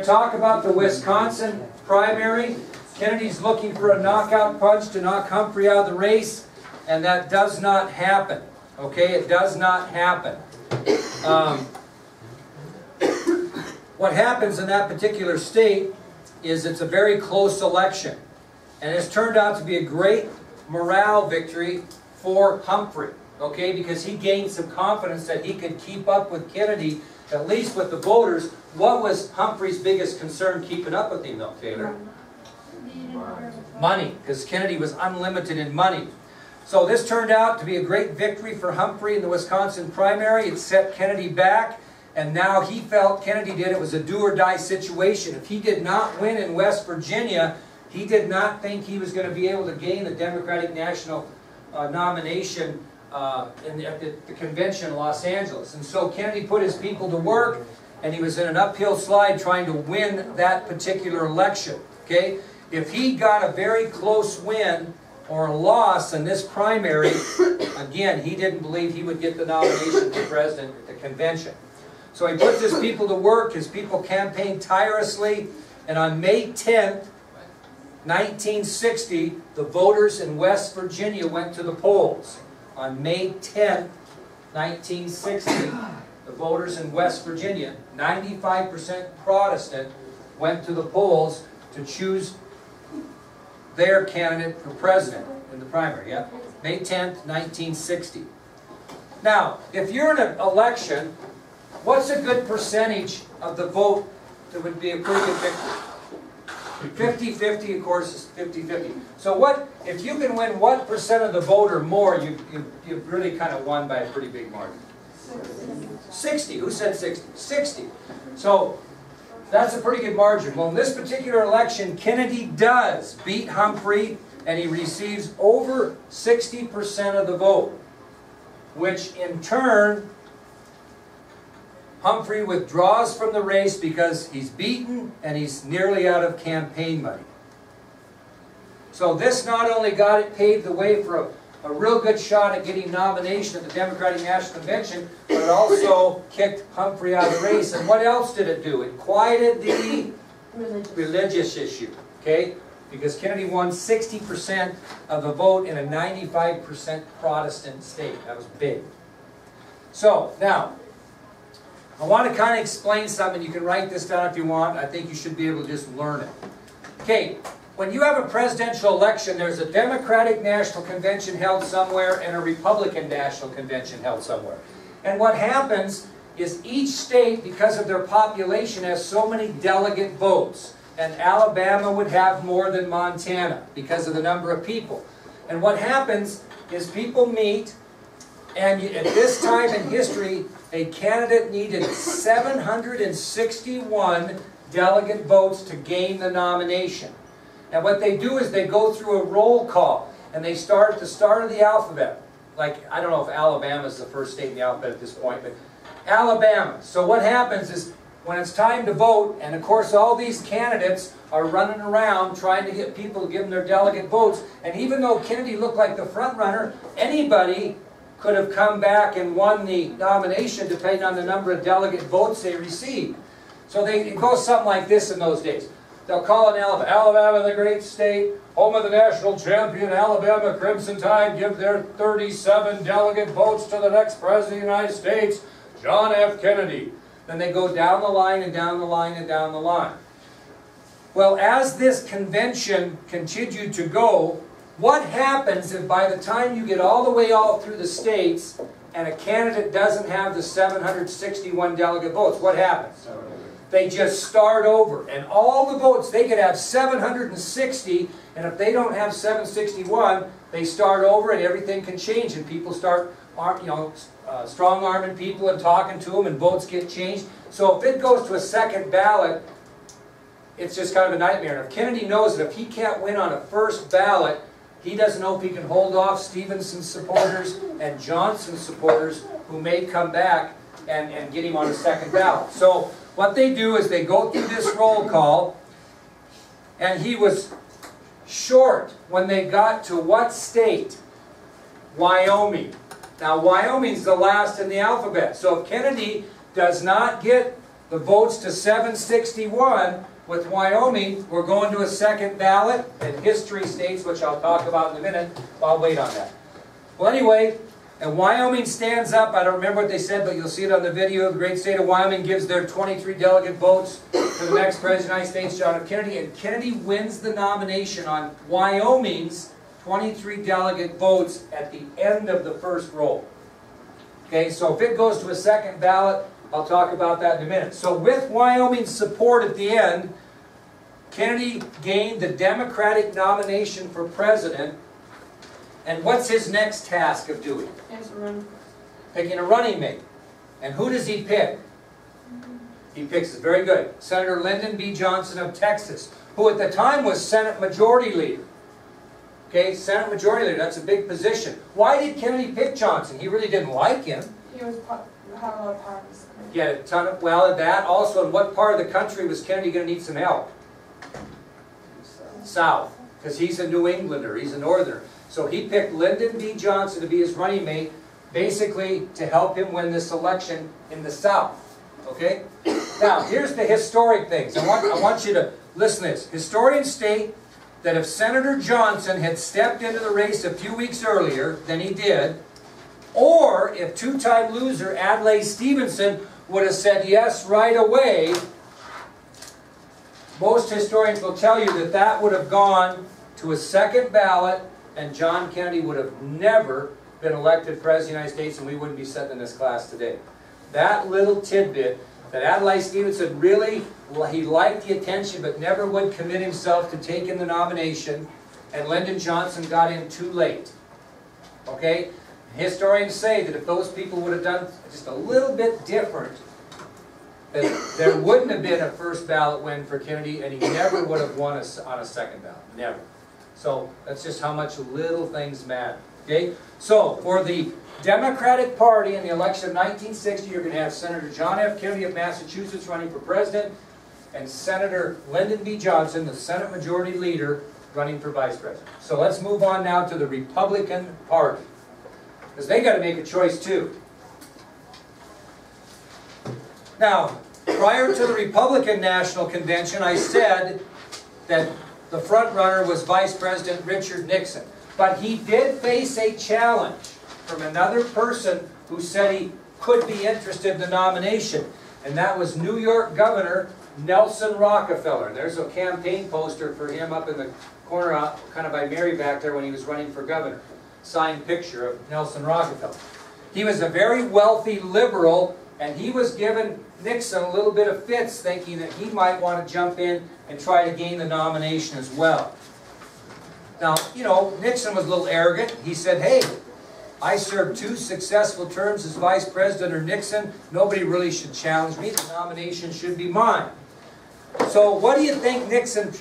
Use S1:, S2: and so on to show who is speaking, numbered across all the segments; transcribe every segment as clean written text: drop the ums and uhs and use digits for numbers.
S1: talk about the Wisconsin primary. Kennedy's looking for a knockout punch to knock Humphrey out of the race, and that does not happen. Okay, it does not happen. What happens in that particular state is it's a very close election, and it's turned out to be a great morale victory for Humphrey. Okay, because he gained some confidence that he could keep up with Kennedy, at least with the voters. What was Humphrey's biggest concern keeping up with him, though, Taylor? Money, because Kennedy was unlimited in money. So this turned out to be a great victory for Humphrey in the Wisconsin primary. It set Kennedy back, and now he felt, Kennedy did, it was a do-or-die situation. If he did not win in West Virginia, he did not think he was going to be able to gain the Democratic National nomination at the convention in Los Angeles. And so Kennedy put his people to work, and he was in an uphill slide trying to win that particular election. Okay? If he got a very close win or a loss in this primary, again, he didn't believe he would get the nomination for president at the convention. So he puts his people to work. His people campaigned tirelessly, and on May 10th, 1960, the voters in West Virginia went to the polls. On May 10th, 1960, the voters in West Virginia, 95% Protestant, went to the polls to choose their candidate for president in the primary. Yeah? May 10th, 1960. Now, if you're in an election, what's a good percentage of the vote that would be a pretty good victory? 50-50, of course, is 50-50. So what, if you can win what percent of the vote or more, you've really kind of won by a pretty big margin. 60. Who said 60? 60. So that's a pretty good margin. Well, in this particular election, Kennedy does beat Humphrey, and he receives over 60% of the vote, which in turn, Humphrey withdraws from the race because he's beaten and he's nearly out of campaign money. So this not only got it paved the way for a real good shot at getting nomination at the Democratic National Convention, but it also kicked Humphrey out of the race. And what else did it do? It quieted the religious issue, okay? Because Kennedy won 60% of the vote in a 95% Protestant state. That was big. So, now, I want to kind of explain something. You can write this down if you want. I think you should be able to just learn it. Okay, when you have a presidential election, there's a Democratic National Convention held somewhere and a Republican National Convention held somewhere. And what happens is each state, because of their population, has so many delegate votes. And Alabama would have more than Montana because of the number of people. And what happens is people meet, and at this time in history, a candidate needed 761 delegate votes to gain the nomination. And what they do is they go through a roll call, and they start at the start of the alphabet. Like, I don't know if Alabama is the first state in the alphabet at this point, but Alabama. So what happens is, when it's time to vote, and of course all these candidates are running around trying to get people to give them their delegate votes, and even though Kennedy looked like the front runner, anybody could have come back and won the nomination depending on the number of delegate votes they received. So it goes something like this in those days. They'll call an Alabama, the great state, home of the national champion, Alabama Crimson Tide, give their 37 delegate votes to the next president of the United States, John F. Kennedy. Then they go down the line and down the line and down the line. Well, as this convention continued to go, what happens if by the time you get all the way all through the states and a candidate doesn't have the 761 delegate votes? What happens? They just start over. And all the votes, they could have 760, and if they don't have 761, they start over and everything can change. And people start, strong-arming people and talking to them, and votes get changed. So if it goes to a second ballot, it's just kind of a nightmare. And if Kennedy knows that if he can't win on a first ballot, he doesn't know if he can hold off Stevenson's supporters and Johnson's supporters who may come back and get him on a second ballot. So what they do is they go through this roll call, and he was short when they got to what state? Wyoming. Now Wyoming's the last in the alphabet. So if Kennedy does not get the votes to 761 with Wyoming, we're going to a second ballot in history states, which I'll talk about in a minute. I'll wait on that. Well, anyway, and Wyoming stands up. I don't remember what they said, but you'll see it on the video. The great state of Wyoming gives their 23 delegate votes to the next President of the United States, John F. Kennedy, and Kennedy wins the nomination on Wyoming's 23 delegate votes at the end of the first roll. Okay, so if it goes to a second ballot, I'll talk about that in a minute. So with Wyoming's support at the end, Kennedy gained the Democratic nomination for president. And what's his next task of doing? Picking a running mate. And who does he pick? He picks, very good, Senator Lyndon B. Johnson of Texas, who at the time was Senate Majority Leader. Okay, Senate Majority Leader, that's a big position. Why did Kennedy pick Johnson? He really didn't like him.
S2: He had a lot of power in this country.
S1: He had a ton of, well, that also, in what part of the country was Kennedy going to need some help? South, because he's a New Englander, he's a Northerner. So he picked Lyndon B. Johnson to be his running mate, basically to help him win this election in the South. Okay? Now, here's the historic things. I want you to listen to this. Historians state that if Senator Johnson had stepped into the race a few weeks earlier than he did, or if two-time loser Adlai Stevenson would have said yes right away, most historians will tell you that that would have gone to a second ballot and John Kennedy would have never been elected President of the United States and we wouldn't be sitting in this class today. That little tidbit, that Adlai Stevenson really, he liked the attention but never would commit himself to taking the nomination, and Lyndon Johnson got in too late. Okay? Historians say that if those people would have done just a little bit different, that there wouldn't have been a first ballot win for Kennedy and he never would have won on a second ballot. Never. So that's just how much little things matter. Okay? So for the Democratic Party in the election of 1960, you're going to have Senator John F. Kennedy of Massachusetts running for president and Senator Lyndon B. Johnson, the Senate Majority Leader, running for vice president. So let's move on now to the Republican Party, because they got to make a choice too. Now, prior to the Republican National Convention, I said that the front runner was Vice President Richard Nixon. But he did face a challenge from another person who said he could be interested in the nomination. And that was New York Governor Nelson Rockefeller. There's a campaign poster for him up in the corner, kind of by Mary back there when he was running for governor. Signed picture of Nelson Rockefeller. He was a very wealthy liberal, and he was giving Nixon a little bit of fits, thinking that he might want to jump in and try to gain the nomination as well. Now, you know, Nixon was a little arrogant. He said, hey, I served 2 successful terms as Vice President or Nixon. Nobody really should challenge me. The nomination should be mine. So what do you think Nixon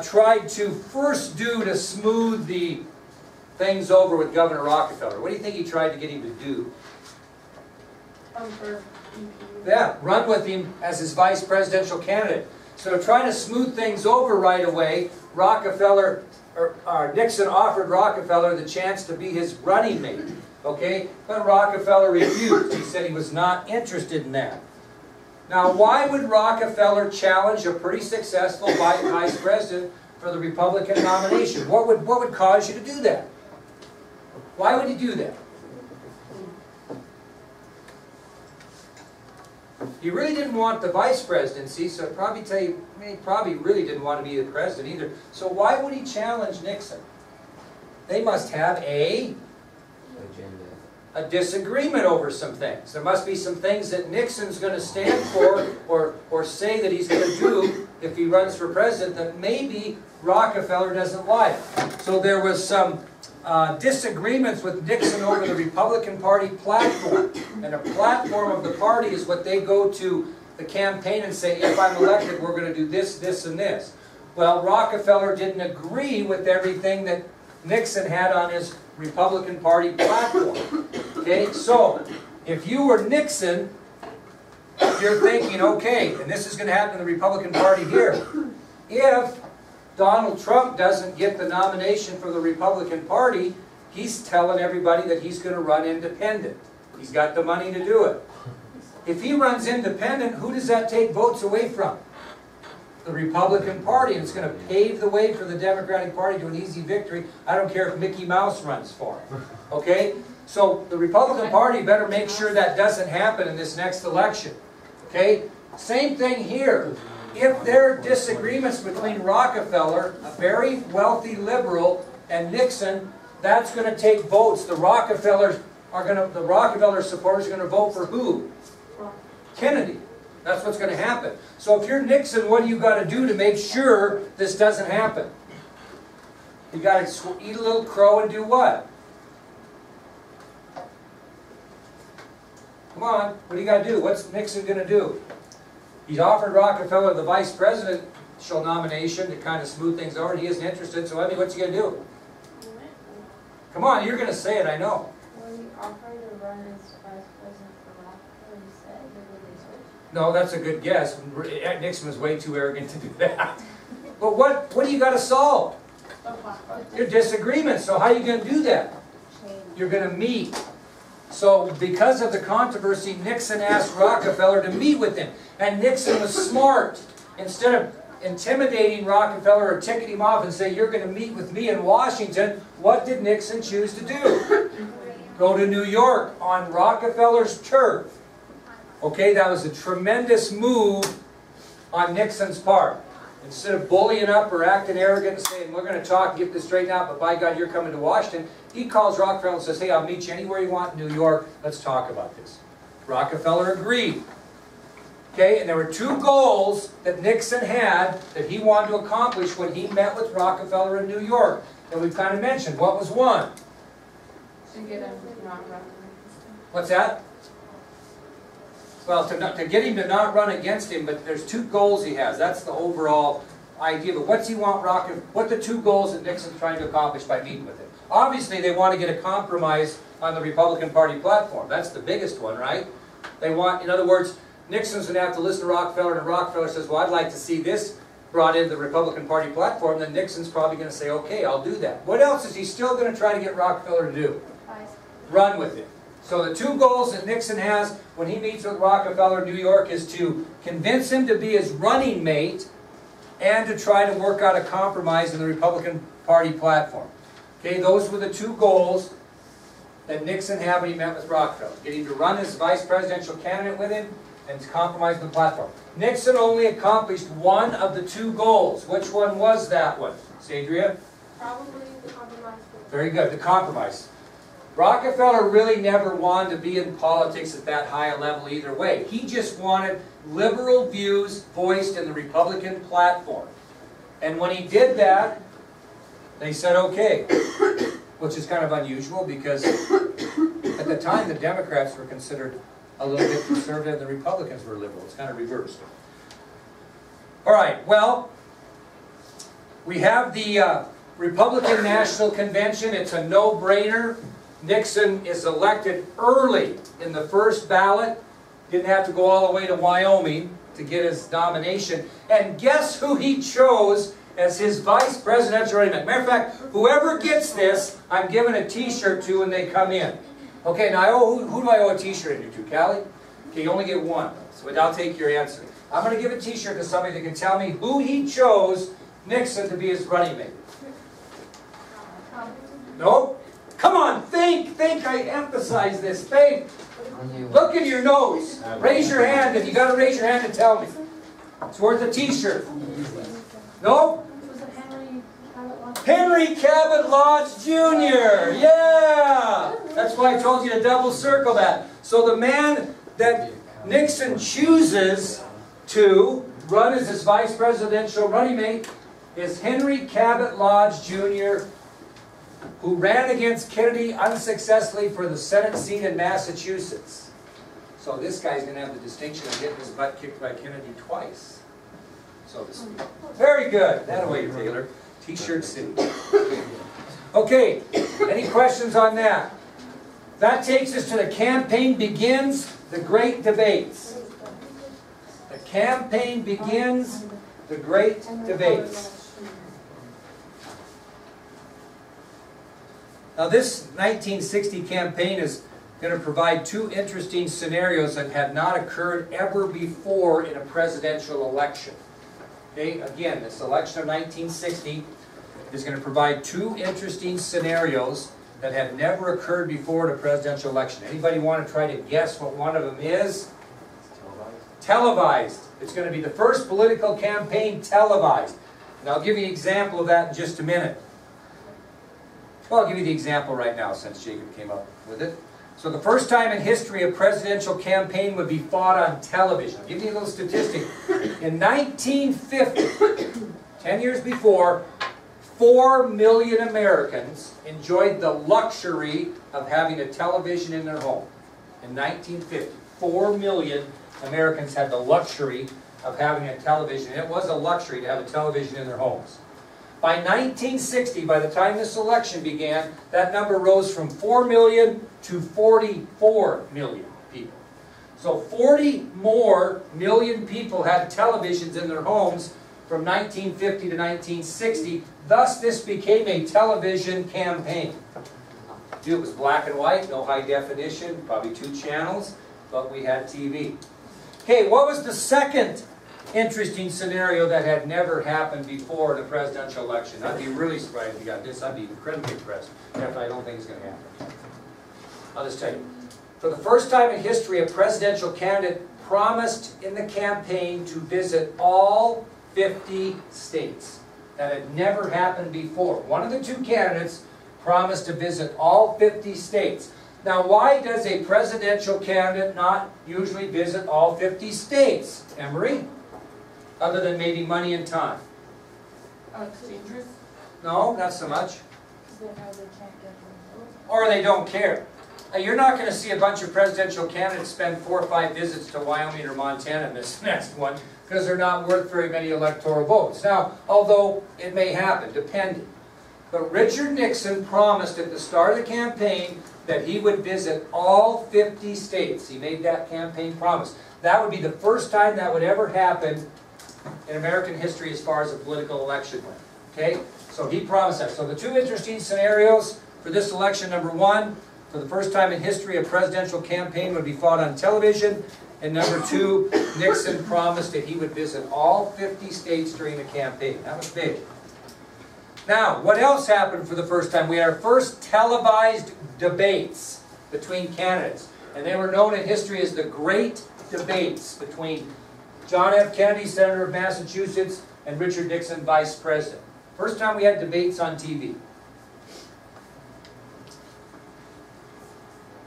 S1: tried to first do to smooth the things over with Governor Rockefeller? What do you think he tried to get him to do? Yeah, run with him as his vice presidential candidate. So to try to smooth things over right away, Nixon offered Rockefeller the chance to be his running mate. Okay? But Rockefeller refused. He said he was not interested in that. Now, why would Rockefeller challenge a pretty successful vice president for the Republican nomination? What would cause you to do that? Why would he do that? He really didn't want the vice presidency, so I'd probably tell you, he probably really didn't want to be the president either. So why would he challenge Nixon? They must have a disagreement over some things. There must be some things that Nixon's going to stand for or say that he's going to do if he runs for president that maybe Rockefeller doesn't like. So there was some disagreements with Nixon over the Republican Party platform. And a platform of the party is what they go to the campaign and say, if I'm elected, we're going to do this, this, and this. Well, Rockefeller didn't agree with everything that Nixon had on his Republican Party platform. Okay, so if you were Nixon, you're thinking, okay, and this is going to happen in the Republican Party here. If Donald Trump doesn't get the nomination for the Republican Party, he's telling everybody that he's going to run independent. He's got the money to do it. if he runs independent, who does that take votes away from? The Republican Party. And it's going to pave the way for the Democratic Party to an easy victory. I don't care if Mickey Mouse runs for it. Okay? So the Republican Party better make sure that doesn't happen in this next election. Okay? Same thing here. If there are disagreements between Rockefeller, a very wealthy liberal, and Nixon, that's going to take votes. The Rockefeller supporters are going to vote for who? Kennedy. That's what's going to happen. So if you're Nixon, what do you got to do to make sure this doesn't happen? You got to eat a little crow and do what? Come on, what do you got to do? What's Nixon going to do? He's offered Rockefeller the vice presidential nomination to kind of smooth things over. He isn't interested, so Emmy, what's he going to do? Come on, you're going to say it, I know.
S3: Well, he offered to run as vice president for Rockefeller, he said, maybe they switched.
S1: No, that's a good guess. Nixon was way too arrogant to do that. But what do you got to solve? Your disagreements. So how are you going to do that? You're going to meet. So because of the controversy, Nixon asked Rockefeller to meet with him. And Nixon was smart. Instead of intimidating Rockefeller or ticking him off and say, you're going to meet with me in Washington, what did Nixon choose to do? Go to New York on Rockefeller's turf. Okay, that was a tremendous move on Nixon's part. Instead of bullying up or acting arrogant and saying, we're going to talk and get this straightened out, but by God, you're coming to Washington, he calls Rockefeller and says, hey, I'll meet you anywhere you want in New York. Let's talk about this. Rockefeller agreed. Okay, and there were two goals that Nixon had that he wanted to accomplish when he met with Rockefeller in New York. And we've kind of mentioned. What was one?
S3: To get him not run.
S1: What's that? Well, to get him to not run against him, but there's two goals he has. That's the overall idea. But what's he want what are the two goals that Nixon's trying to accomplish by meeting with him? Obviously, they want to get a compromise on the Republican Party platform. That's the biggest one, right? They want, in other words, Nixon's going to have to listen to Rockefeller, and Rockefeller says, well, I'd like to see this brought into the Republican Party platform. Then Nixon's probably going to say, okay, I'll do that. What else is he still going to try to get Rockefeller to do? Run with it. So the two goals that Nixon has when he meets with Rockefeller in New York is to convince him to be his running mate and to try to work out a compromise in the Republican Party platform. Okay, those were the two goals that Nixon had when he met with Rockefeller. Get him to run as vice presidential candidate with him and to compromise the platform. Nixon only accomplished one of the two goals. Which one was that one? Sadria?
S3: Probably the compromise.
S1: Very good, the compromise. Rockefeller really never wanted to be in politics at that high a level either way. He just wanted liberal views voiced in the Republican platform. And when he did that, they said okay, which is kind of unusual because at the time the Democrats were considered a little bit conservative and the Republicans were liberal. It's kind of reversed. All right, well, we have the Republican National Convention. It's a no-brainer. Nixon is elected early in the first ballot. Didn't have to go all the way to Wyoming to get his nomination. And guess who he chose as his vice presidential running mate? Matter of fact, whoever gets this, I'm giving a t-shirt to when they come in. Okay, now who do I owe a t-shirt to? Callie? Okay, you only get one. So I'll take your answer. I'm going to give a t-shirt to somebody that can tell me who he chose Nixon to be his running mate. Nope. Come on, think, I emphasize this, think. Look in your nose. Raise your hand if you got to raise your hand and tell me. It's worth a t-shirt. Nope. Henry Cabot Lodge Jr. Yeah! That's why I told you to double circle that. So the man that Nixon chooses to run as his vice presidential running mate is Henry Cabot Lodge Jr., who ran against Kennedy unsuccessfully for the Senate seat in Massachusetts. So this guy's going to have the distinction of getting his butt kicked by Kennedy twice. So this, very good. That way, Taylor. T-shirt city. Okay, any questions on that? That takes us to the campaign begins, the great debates. The campaign begins, the great debates. Now this 1960 campaign has going to provide two interesting scenarios that have not occurred ever before in a presidential election. Okay, again, this election of 1960 is going to provide two interesting scenarios that have never occurred before in a presidential election. Anybody want to try to guess what one of them is? Televised. It's going to be the first political campaign televised. And I'll give you an example of that in just a minute. Well, I'll give you the example right now since Jacob came up with it. So the first time in history a presidential campaign would be fought on television. I'll give you a little statistic. In 1950, 10 years before, 4 million Americans enjoyed the luxury of having a television in their home. In 1950, 4 million Americans had the luxury of having a television. It was a luxury to have a television in their homes. By 1960, by the time this election began, that number rose from 4 million to 44 million people. So 40 more million people had televisions in their homes from 1950 to 1960. Thus, this became a television campaign. It was black and white, no high definition, probably 2 channels, but we had TV. Okay, what was the second interesting scenario that had never happened before in a presidential election? I'd be really surprised if you got this. I'd be incredibly impressed. Except I don't think it's going to happen. I'll just tell you. For the first time in history, a presidential candidate promised in the campaign to visit all 50 states. That had never happened before. One of the 2 candidates promised to visit all 50 states. Now, why does a presidential candidate not usually visit all 50 states, Emery? Other than maybe money and time.
S2: It's dangerous.
S1: No, not so much.
S3: Because they know they can't get them votes.
S1: Or they don't care. Now, you're not going to see a bunch of presidential candidates spend 4 or 5 visits to Wyoming or Montana in this next one, because they're not worth very many electoral votes. Now, although it may happen, depending. But Richard Nixon promised at the start of the campaign that he would visit all 50 states. He made that campaign promise. That would be the first time that would ever happen in American history as far as a political election went. Okay? So he promised that. So the 2 interesting scenarios for this election, number 1, for the first time in history a presidential campaign would be fought on television. And number 2, Nixon promised that he would visit all 50 states during the campaign. That was big. Now, what else happened for the first time? We had our first televised debates between candidates. And they were known in history as the Great Debates between John F. Kennedy, Senator of Massachusetts, and Richard Nixon, Vice President. First time we had debates on TV.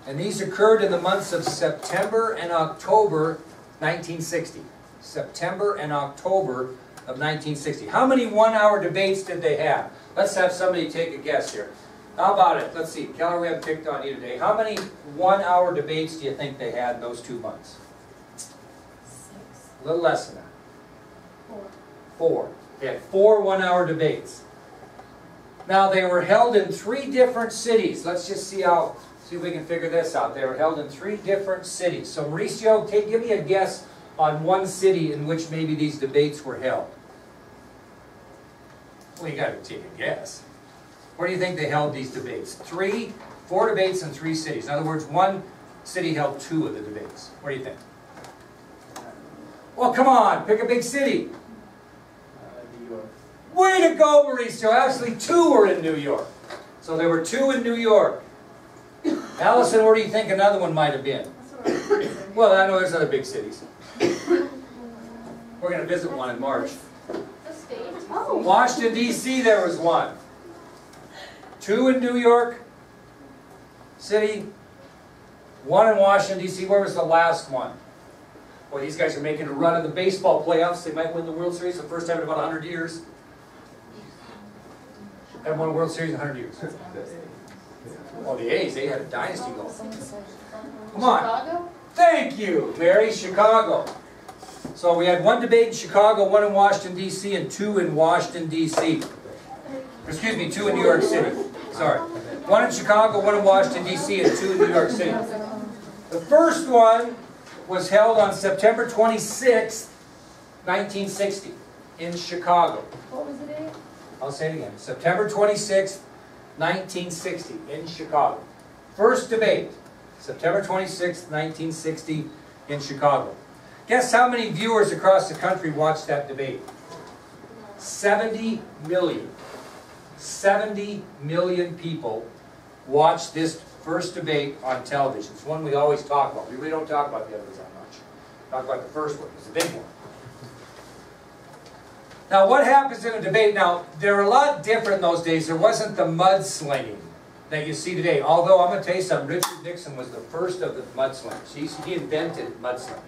S1: And these occurred in the months of September and October 1960. September and October of 1960. How many 1-hour debates did they have? Let's have somebody take a guess here. How about it? Let's see. Keller, we haven't picked on you today. How many 1-hour debates do you think they had in those 2 months?
S3: 6.
S1: A little less than that.
S3: 4.
S1: 4. They had 4 1-hour debates. Now, they were held in 3 different cities. Let's just see if we can figure this out. They were held in 3 different cities. So, Mauricio, give me a guess on one city in which maybe these debates were held. Well, you got to take a guess. Where do you think they held these debates? 4 debates in 3 cities. In other words, one city held 2 of the debates. What do you think? Well, come on, pick a big city.
S4: New York.
S1: Way to go, Mauricio. Actually, 2 were in New York. So there were 2 in New York. Allison, where do you think another one might have been? Well, I know there's other big cities. We're going to visit one in March.
S3: The state?
S2: Oh.
S1: Washington, D.C., there was 1. 2 in New York City. 1 in Washington, D.C. Where was the last one? Boy, these guys are making a run in the baseball playoffs. They might win the World Series for the first time in about 100 years. Haven't won a World Series in 100 years. Oh, the A's, they had a dynasty going. Come on.
S3: Chicago?
S1: Thank you, Mary. Chicago. So we had 1 debate in Chicago, 1 in Washington, D.C., and 2 in Washington, D.C. Excuse me, 2 in New York City. Sorry. 1 in Chicago, 1 in Washington, D.C., and 2 in New York City. The first one was held on September 26th, 1960, in Chicago.
S3: What was the date?
S1: I'll say it again. September 26th, 1960, in Chicago. First debate. September 26, 1960 in Chicago. Guess how many viewers across the country watched that debate? 70 million. 70 million people watched this first debate on television. It's one we always talk about. We really don't talk about the others that much. Talk about the first one. It's the big one. Now, what happens in a debate? Now, they're a lot different in those days. There wasn't the mudslinging that you see today. Although, I'm going to tell you something. Richard Nixon was the first of the mudslingers. He invented mudslinging.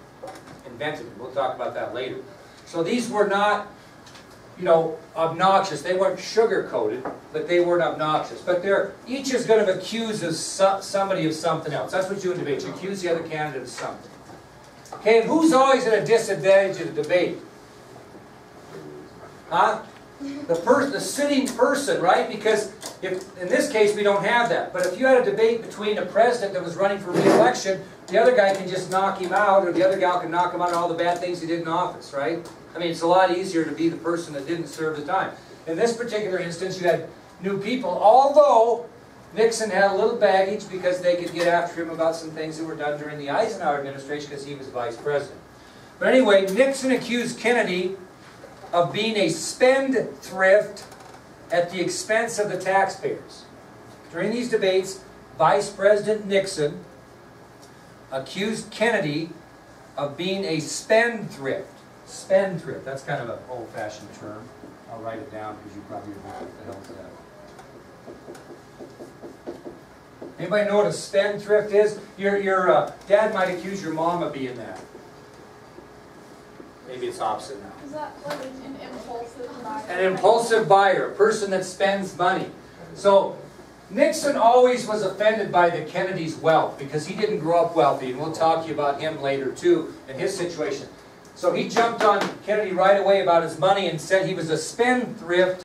S1: Invented it. We'll talk about that later. So these were not, you know, obnoxious. They weren't sugar-coated, but they weren't obnoxious. But each is going to accuse somebody of something else. That's what you do in debate. You accuse the other candidate of something. Okay, and who's always at a disadvantage in a debate? Huh? The sitting person, right? Because in this case we don't have that. But if you had a debate between a president that was running for re-election, the other guy can just knock him out, or the other gal can knock him out on all the bad things he did in office, right? I mean, it's a lot easier to be the person that didn't serve the time. In this particular instance, you had new people, although Nixon had a little baggage because they could get after him about some things that were done during the Eisenhower administration because he was vice president. But anyway, Nixon accused Kennedy of being a spendthrift at the expense of the taxpayers. During these debates, Vice President Nixon accused Kennedy of being a spendthrift. Spendthrift, that's kind of an old-fashioned term. I'll write it down because you probably don't know what the hell is that. Anybody know what a spendthrift is? Your dad might accuse your mom of being that. Maybe it's opposite now.
S2: Is that like an impulsive buyer?
S1: An impulsive buyer, a person that spends money. So Nixon always was offended by the Kennedy's wealth because he didn't grow up wealthy, and we'll talk to you about him later too and his situation. So he jumped on Kennedy right away about his money and said he was a spendthrift